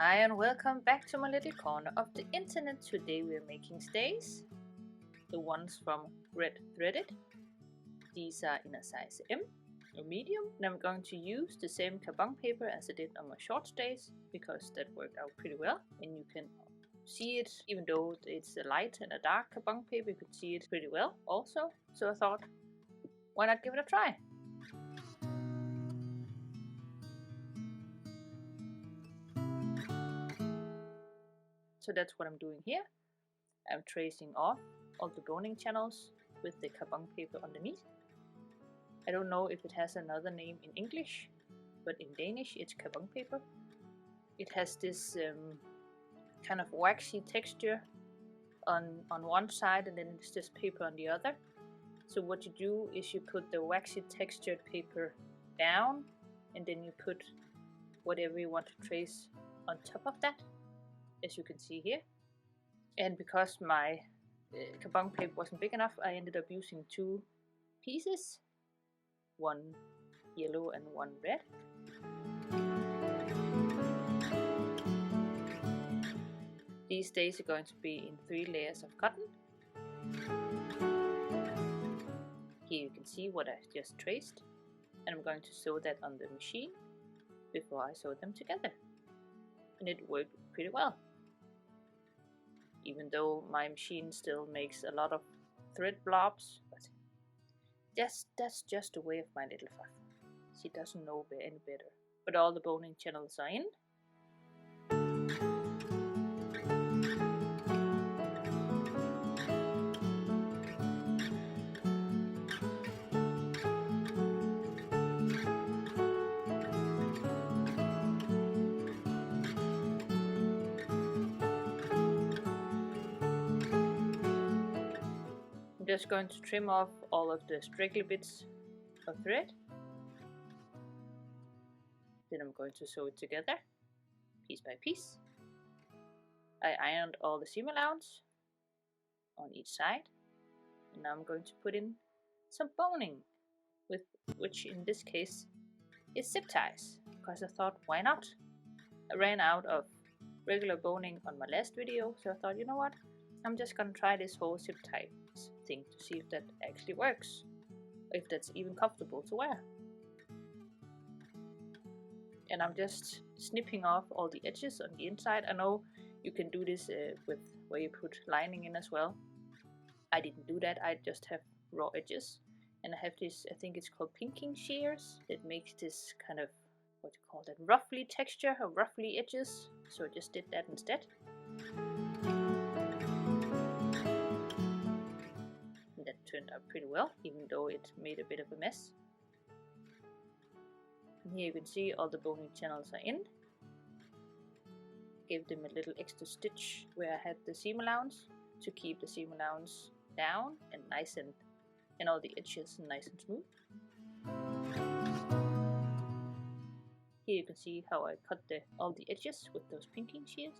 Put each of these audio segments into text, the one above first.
Hi and welcome back to my little corner of the internet. Today we're making stays, the ones from Redthreaded. These are in a size M, a medium, and I'm going to use the same carbon paper as I did on my short stays because that worked out pretty well, and you can see it even though it's a light and a dark carbon paper, you can see it pretty well also. So I thought, why not give it a try? So that's what I'm doing here. I'm tracing off all the boning channels with the carbon paper underneath. I don't know if it has another name in English, but in Danish it's carbon paper. It has this kind of waxy texture on one side, and then it's just paper on the other. So what you do is you put the waxy textured paper down, and then you put whatever you want to trace on top of that, as you can see here. And because my carbon paper wasn't big enough, I ended up using two pieces, one yellow and one red. These days are going to be in 3 layers of cotton. Here you can see what I just traced, and I'm going to sew that on the machine before I sew them together. And it worked pretty well, even though my machine still makes a lot of thread blobs, but that's just the way of my little Fuff. She doesn't know any better. But all the boning channels are in. I'm just going to trim off all of the straggly bits of thread. Then I'm going to sew it together, piece by piece. I ironed all the seam allowance on each side, and now I'm going to put in some boning, which in this case is zip ties, because I thought, why not? I ran out of regular boning on my last video, so I thought, you know what, I'm just gonna try this whole zip tie thing to see if that actually works, or if that's even comfortable to wear. And I'm just snipping off all the edges on the inside. I know you can do this with where you put lining in as well. I didn't do that, I just have raw edges. And I have this, I think it's called pinking shears, that makes this kind of, what do you call that, ruffly texture, or ruffly edges. So I just did that instead. And that turned out pretty well, even though it made a bit of a mess. And here you can see all the boning channels are in. Gave them a little extra stitch where I had the seam allowance to keep the seam allowance down and nice, and all the edges nice and smooth. Here you can see how I cut all the edges with those pinking shears.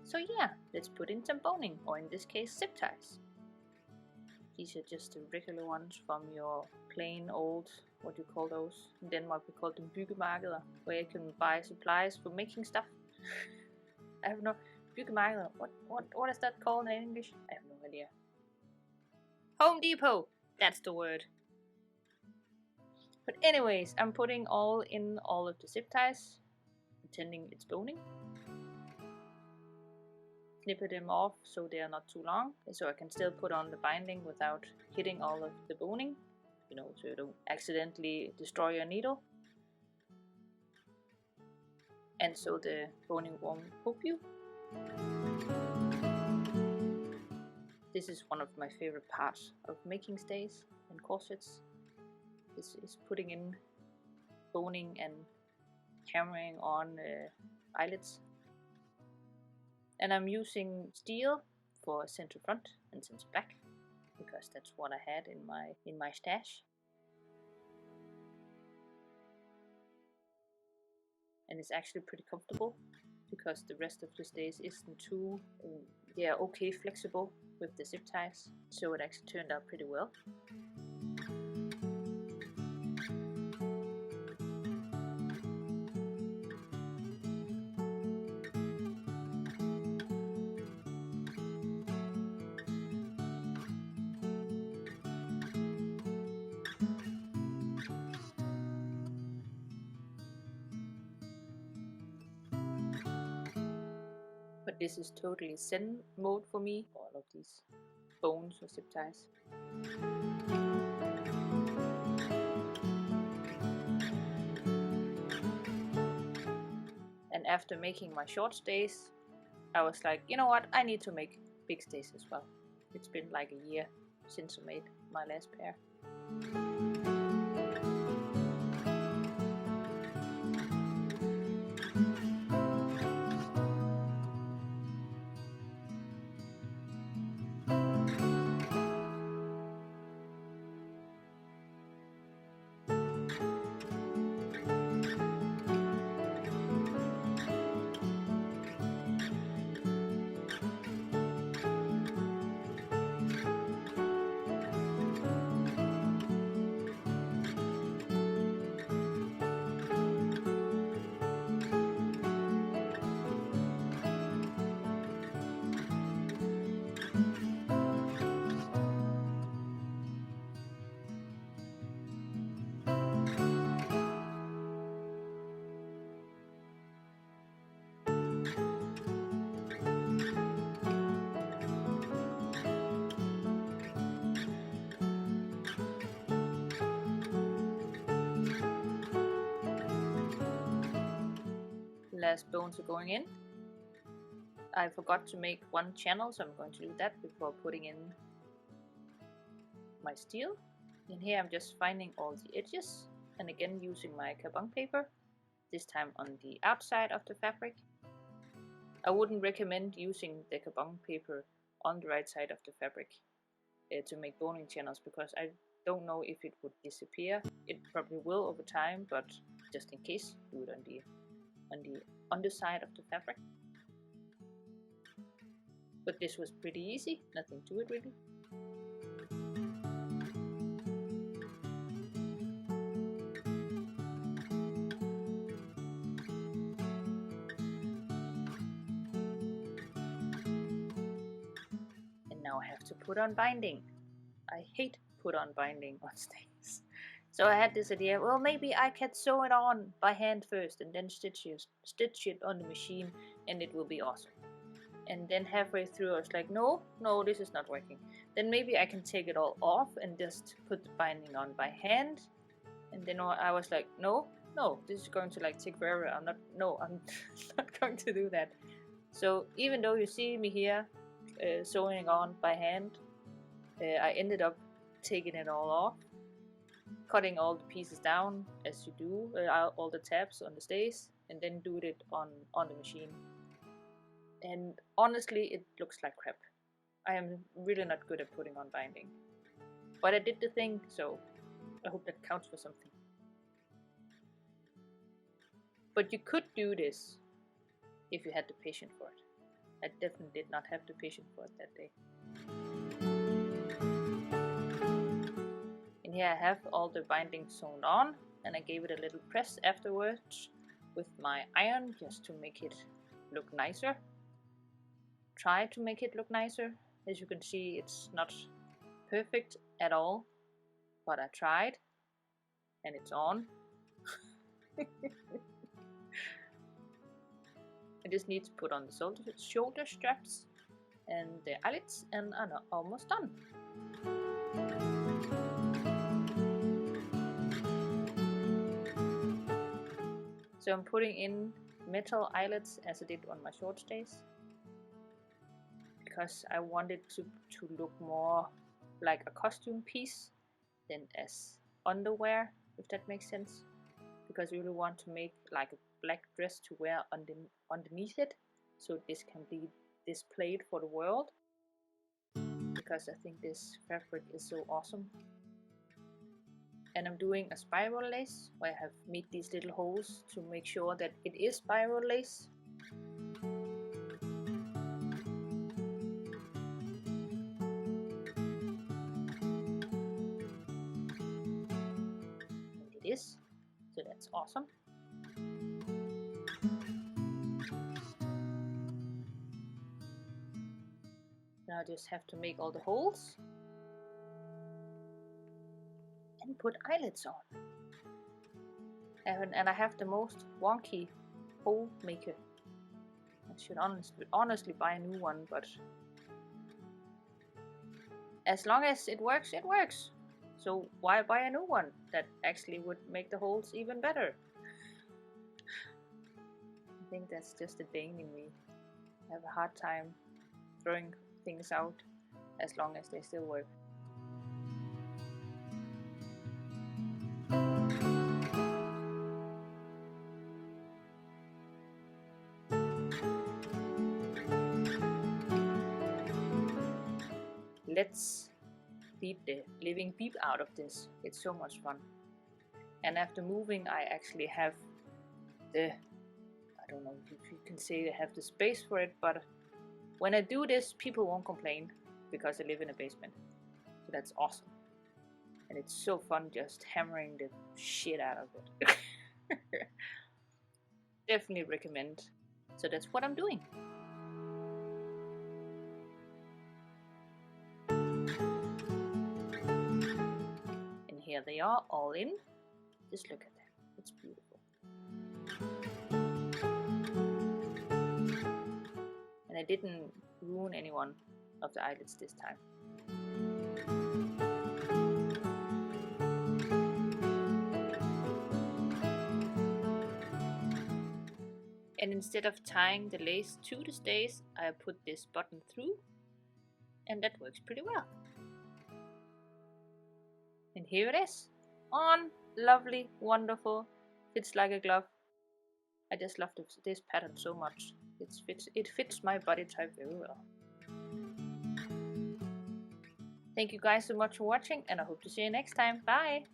So yeah, let's put in some boning, or in this case zip ties. These are just the regular ones from your plain old, what do you call those? In Denmark we call them byggemarkeder, where you can buy supplies for making stuff. I have no, byggemarkeder, what is that called in English? I have no idea. Home Depot, that's the word. But anyways, I'm putting all of the zip ties, pretending it's boning. Snip them off so they are not too long, so I can still put on the binding without hitting all of the boning, you know, so you don't accidentally destroy your needle. And so the boning won't poke you. This is one of my favorite parts of making stays and corsets. This is putting in boning and hammering on eyelets. And I'm using steel for center front and center back, because that's what I had in my stash. And it's actually pretty comfortable, because the rest of the stays isn't too, they are okay flexible with the zip ties, so it actually turned out pretty well. This is totally zen mode for me. All of these bones or zip ties. And after making my short stays, I was like, you know what, I need to make big stays as well. It's been like a year since I made my last pair. Last bones are going in. I forgot to make one channel, so I'm going to do that before putting in my steel. And here I'm just finding all the edges, and again using my kabang paper, this time on the outside of the fabric. I wouldn't recommend using the kabang paper on the right side of the fabric to make boning channels, because I don't know if it would disappear. It probably will over time, but just in case, do it on the underside of the fabric. But this was pretty easy, nothing to it really. And now I have to put on binding. I hate put on binding on stays. So I had this idea, well, maybe I can sew it on by hand first and then stitch it on the machine, and it will be awesome. And then halfway through I was like, no, this is not working. Then maybe I can take it all off and just put the binding on by hand. And then I was like, no, this is going to like take forever. I'm not going to do that. So even though you see me here sewing on by hand, I ended up taking it all off, cutting all the pieces down as you do, all the tabs on the stays, and then do it on the machine. And honestly, it looks like crap. I am really not good at putting on binding. But I did the thing, so I hope that counts for something. But you could do this if you had the patience for it. I definitely did not have the patience for it that day. And here I have all the binding sewn on, and I gave it a little press afterwards with my iron just to make it look nicer. Try to make it look nicer. As you can see, it's not perfect at all, but I tried, and it's on. I just need to put on the shoulder straps and the eyelets, and I'm almost done. So I'm putting in metal eyelets as I did on my short stays, because I wanted to look more like a costume piece than as underwear, if that makes sense. Because I really want to make like a black dress to wear underneath it, so this can be displayed for the world, because I think this fabric is so awesome. And I'm doing a spiral lace where I have made these little holes to make sure that it is spiral lace. And it is, so that's awesome. Now I just have to make all the holes and put eyelets on. And I have the most wonky hole maker. I I should honestly buy a new one, but as long as it works, it works. So why buy a new one that actually would make the holes even better? I think that's just the Dane in me. I have a hard time throwing things out as long as they still work. Let's beat the living beep out of this. It's so much fun. And after moving, I actually have the, I don't know if you can say I have the space for it, but when I do this, people won't complain because I live in a basement. So that's awesome. And it's so fun just hammering the shit out of it. Definitely recommend. So that's what I'm doing. And here they are, all in. Just look at that. It's beautiful. And I didn't ruin any one of the eyelets this time. And instead of tying the lace to the stays, I put this button through, and that works pretty well. And here it is, on, lovely, wonderful, fits like a glove. I just love this pattern so much. It fits my body type very well. Thank you guys so much for watching, and I hope to see you next time. Bye!